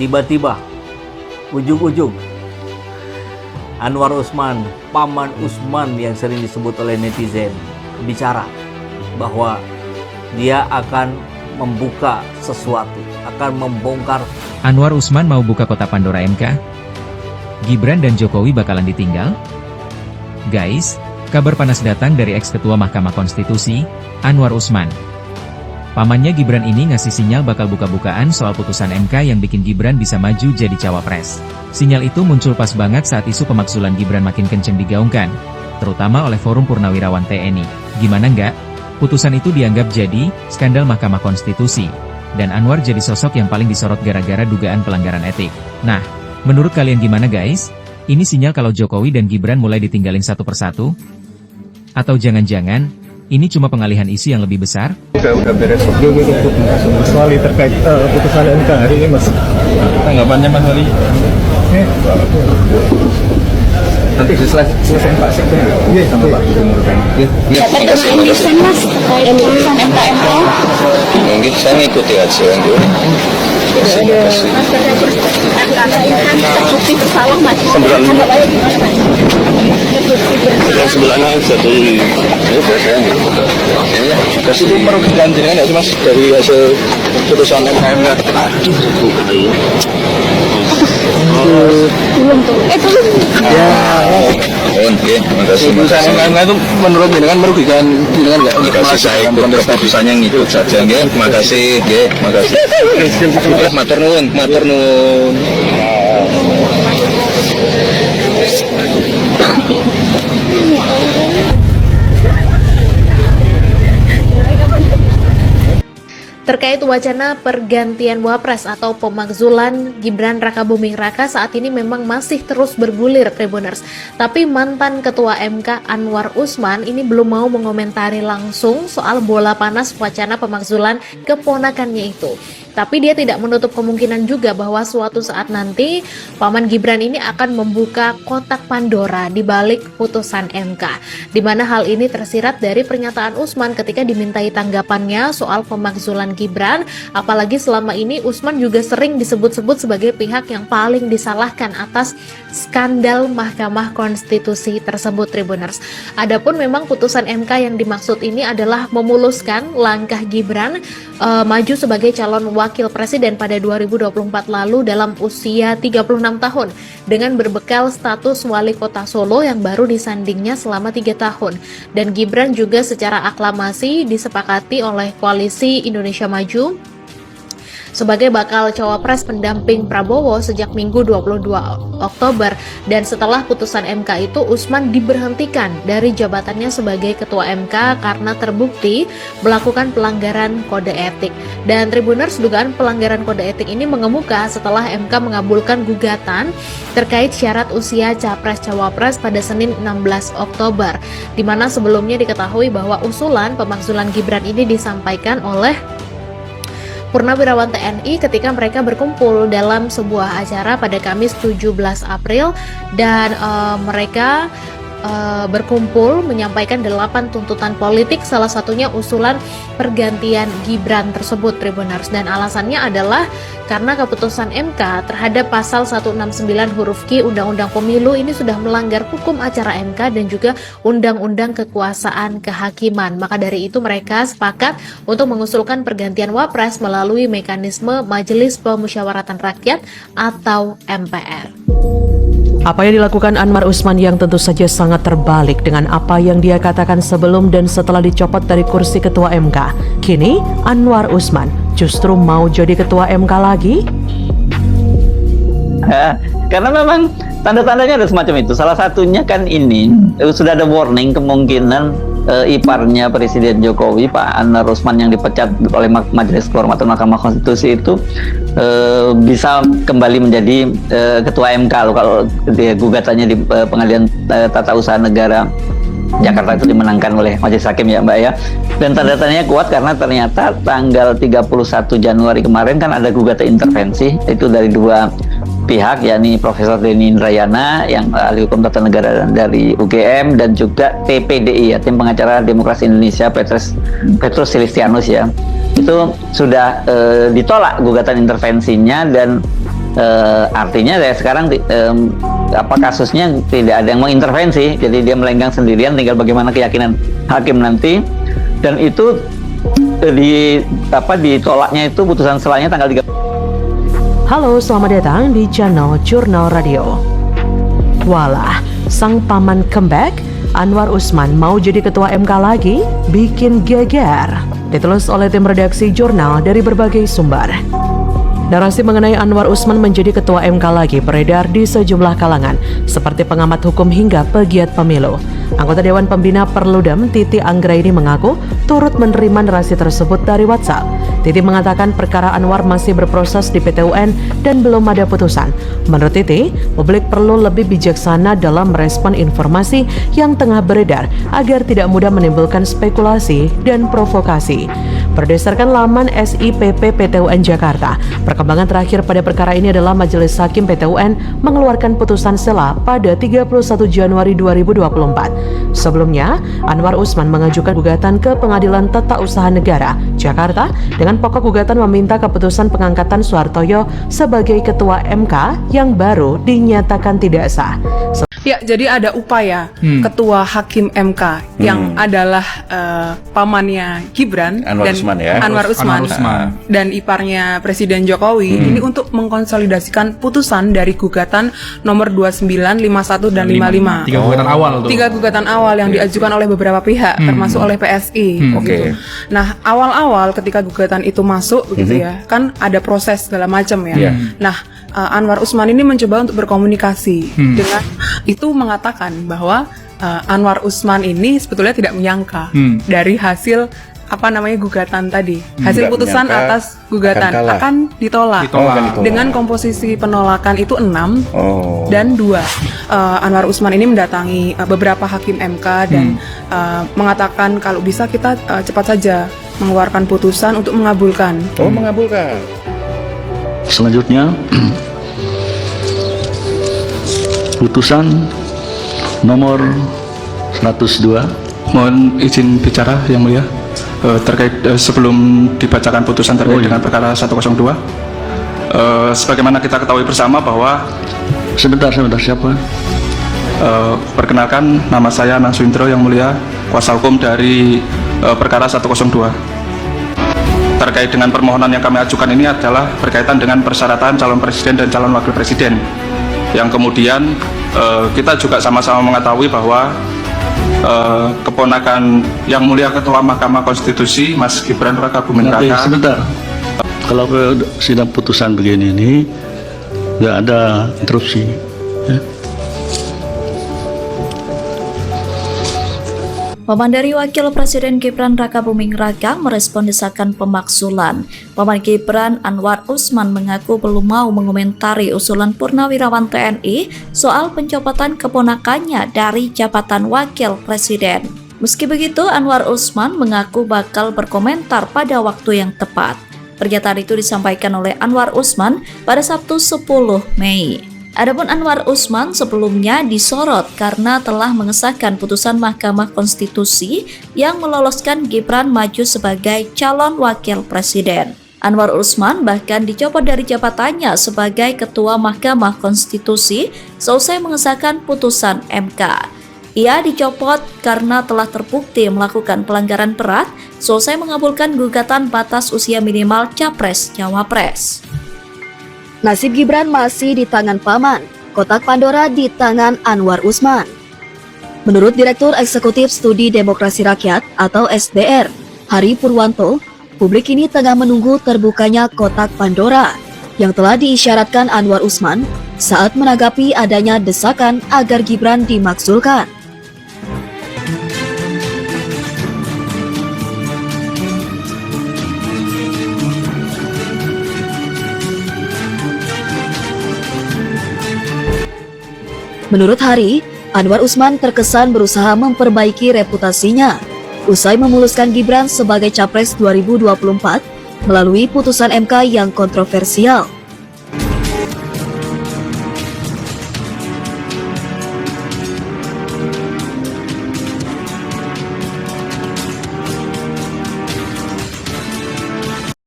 Tiba-tiba, ujung-ujung, Anwar Usman, Paman Usman yang sering disebut oleh netizen, bicara bahwa dia akan membuka sesuatu, akan membongkar. Anwar Usman mau buka kotak Pandora MK? Gibran dan Jokowi bakalan ditinggal? Guys, kabar panas datang dari ex-ketua Mahkamah Konstitusi, Anwar Usman. Pamannya Gibran ini ngasih sinyal bakal buka-bukaan soal putusan MK yang bikin Gibran bisa maju jadi cawapres. Sinyal itu muncul pas banget saat isu pemakzulan Gibran makin kenceng digaungkan, terutama oleh Forum Purnawirawan TNI. Gimana nggak? Putusan itu dianggap jadi skandal Mahkamah Konstitusi, dan Anwar jadi sosok yang paling disorot gara-gara dugaan pelanggaran etik. Nah, menurut kalian gimana guys? Ini sinyal kalau Jokowi dan Gibran mulai ditinggalin satu persatu? Atau jangan-jangan, ini cuma pengalihan isu yang lebih besar? Udah beres Mas Wali terkait putusan MK hari ini Mas. Tanggapannya Mas Wali? Nanti selesai Pak Sekjen. Iya, sama Pak. Ya, terkait desain Mas terkait putusan MK. Mungkin saya ngikuti aja gitu. Mas kan terbukti bersalah Mas. Sebelahnya satu ini biasanya gitu. Ya, kasih itu merugikan jenengan nggak sih Mas dari hasil putusan MK? Belum tuh. Belum. Ya. Oke, makasih. Putusan MK itu menurut jenengan merugikan jenengan nggak? Kasih saya ikut keputusannya ngikut saja, nggih. Makasih, nggih. Makasih. Matur nuwun, matur nuwun. Terkait wacana pergantian wapres atau pemakzulan Gibran Rakabuming Raka saat ini memang masih terus bergulir Tribuners. Tapi mantan Ketua MK Anwar Usman ini belum mau mengomentari langsung soal bola panas wacana pemakzulan keponakannya itu. Tapi dia tidak menutup kemungkinan juga bahwa suatu saat nanti Paman Gibran ini akan membuka kotak Pandora di balik putusan MK. Di mana hal ini tersirat dari pernyataan Usman ketika dimintai tanggapannya soal pemakzulan Gibran, apalagi selama ini Usman juga sering disebut-sebut sebagai pihak yang paling disalahkan atas skandal Mahkamah Konstitusi tersebut Tribuners. Adapun memang putusan MK yang dimaksud ini adalah memuluskan langkah Gibran maju sebagai calon wakil presiden pada 2024 lalu dalam usia 36 tahun dengan berbekal status wali kota Solo yang baru disandingnya selama 3 tahun. Dan Gibran juga secara aklamasi disepakati oleh Koalisi Indonesia Maju sebagai bakal cawapres pendamping Prabowo sejak Minggu 22 Oktober. Dan setelah putusan MK itu Usman diberhentikan dari jabatannya sebagai Ketua MK karena terbukti melakukan pelanggaran kode etik. Dan Tribuners, dugaan pelanggaran kode etik ini mengemuka setelah MK mengabulkan gugatan terkait syarat usia capres-cawapres pada Senin 16 Oktober, di mana sebelumnya diketahui bahwa usulan pemakzulan Gibran ini disampaikan oleh Purnawirawan TNI ketika mereka berkumpul dalam sebuah acara pada Kamis 17 April dan mereka berkumpul menyampaikan 8 tuntutan politik, salah satunya usulan pergantian Gibran tersebut Tribuners. Dan alasannya adalah karena keputusan MK terhadap pasal 169 huruf Q Undang-Undang Pemilu ini sudah melanggar hukum acara MK dan juga Undang-Undang Kekuasaan Kehakiman. Maka dari itu mereka sepakat untuk mengusulkan pergantian wapres melalui mekanisme Majelis Pemusyawaratan Rakyat atau MPR. Apa yang dilakukan Anwar Usman yang tentu saja sangat terbalik dengan apa yang dia katakan sebelum dan setelah dicopot dari kursi Ketua MK. Kini Anwar Usman justru mau jadi Ketua MK lagi? Karena memang tanda-tandanya ada semacam itu. Salah satunya kan ini sudah ada warning kemungkinan iparnya Presiden Jokowi, Pak Anwar Usman yang dipecat oleh Majelis Kehormatan Mahkamah Konstitusi itu bisa kembali menjadi Ketua MK loh, kalau gugatannya di Pengadilan Tata Usaha Negara Jakarta itu dimenangkan oleh Majelis Hakim ya Mbak ya. Dan tanda-tandanya kuat karena ternyata tanggal 31 Januari kemarin kan ada gugatan intervensi itu dari dua pihak, yakni Profesor Denny Indrayana yang ahli hukum tata negara dari UGM dan juga TPDI ya, Tim Pengacara Demokrasi Indonesia, Petrus Silistianus ya. Itu sudah ditolak gugatan intervensinya dan Artinya ya sekarang kasusnya tidak ada yang mau intervensi, jadi dia melenggang sendirian, tinggal bagaimana keyakinan hakim nanti. Dan itu ditolaknya itu putusan selanjutnya tanggal 3. Halo, selamat datang di channel Jurnal Radio. Walah, sang paman comeback, Anwar Usman mau jadi ketua MK lagi? Bikin geger. Ditulis oleh tim redaksi Jurnal dari berbagai sumber. Narasi mengenai Anwar Usman menjadi ketua MK lagi beredar di sejumlah kalangan, seperti pengamat hukum hingga pegiat pemilu. Anggota Dewan Pembina Perludem, Titi Anggraini mengaku turut menerima narasi tersebut dari WhatsApp. Titi mengatakan perkara Anwar masih berproses di PT UN dan belum ada putusan. Menurut Titi, publik perlu lebih bijaksana dalam merespon informasi yang tengah beredar agar tidak mudah menimbulkan spekulasi dan provokasi. Berdasarkan laman SIPP PT UN Jakarta, perkembangan terakhir pada perkara ini adalah Majelis Hakim PT UN mengeluarkan putusan sela pada 31 Januari 2024. Sebelumnya, Anwar Usman mengajukan gugatan ke Pengadilan Tata Usaha Negara Jakarta dengan pokok gugatan meminta keputusan pengangkatan Suhartoyo sebagai ketua MK yang baru dinyatakan tidak sah. Ya, jadi ada upaya Ketua Hakim MK yang adalah pamannya Gibran Anwar Usman ya. Anwar Usman dan iparnya Presiden Jokowi ini untuk mengkonsolidasikan putusan dari gugatan nomor 29, 51 dan 55. 3 gugatan awal tuh. 3 gugatan awal yang diajukan oleh beberapa pihak termasuk oleh PSI. Oke. Nah, awal-awal ketika gugatan itu masuk begitu ya, kan ada proses segala macam ya. Nah, Anwar Usman ini mencoba untuk berkomunikasi dengan itu mengatakan bahwa Anwar Usman ini sebetulnya tidak menyangka dari hasil gugatan tadi. Hasil putusan atas gugatan akan ditolak. Dengan komposisi penolakan itu 6 dan 2. Anwar Usman ini mendatangi beberapa hakim MK dan mengatakan kalau bisa kita cepat saja mengeluarkan putusan untuk mengabulkan. Mengabulkan. Selanjutnya, putusan nomor 102. Mohon izin bicara yang mulia terkait sebelum dibacakan putusan terkait dengan perkara 102. Sebagaimana kita ketahui bersama bahwa Sebentar, siapa? perkenalkan, nama saya Anang Suindro yang mulia, kuasa hukum dari perkara 102. Terkait dengan permohonan yang kami ajukan ini adalah berkaitan dengan persyaratan calon presiden dan calon wakil presiden, yang kemudian kita juga sama-sama mengetahui bahwa keponakan yang mulia Ketua Mahkamah Konstitusi Mas Gibran Rakabuming Raka. Sebentar, kalau sidang putusan begini ini nggak ada interupsi ya. Paman dari Wakil Presiden Gibran Rakabuming Raka merespon desakan pemaksulan. Paman Gibran, Anwar Usman, mengaku belum mau mengomentari usulan Purnawirawan TNI soal pencopotan keponakannya dari jabatan Wakil Presiden. Meski begitu, Anwar Usman mengaku bakal berkomentar pada waktu yang tepat. Pernyataan itu disampaikan oleh Anwar Usman pada Sabtu 10 Mei. Adapun Anwar Usman sebelumnya disorot karena telah mengesahkan putusan Mahkamah Konstitusi yang meloloskan Gibran maju sebagai calon wakil presiden. Anwar Usman bahkan dicopot dari jabatannya sebagai Ketua Mahkamah Konstitusi seusai mengesahkan putusan MK. Ia dicopot karena telah terbukti melakukan pelanggaran berat seusai mengabulkan gugatan batas usia minimal Capres-Cawapres. Nasib Gibran masih di tangan paman, kotak Pandora di tangan Anwar Usman. Menurut Direktur Eksekutif Studi Demokrasi Rakyat atau SDR, Hari Purwanto, publik ini tengah menunggu terbukanya kotak Pandora yang telah diisyaratkan Anwar Usman saat menanggapi adanya desakan agar Gibran dimakzulkan. Menurut Hari, Anwar Usman terkesan berusaha memperbaiki reputasinya usai memuluskan Gibran sebagai Capres 2024 melalui putusan MK yang kontroversial.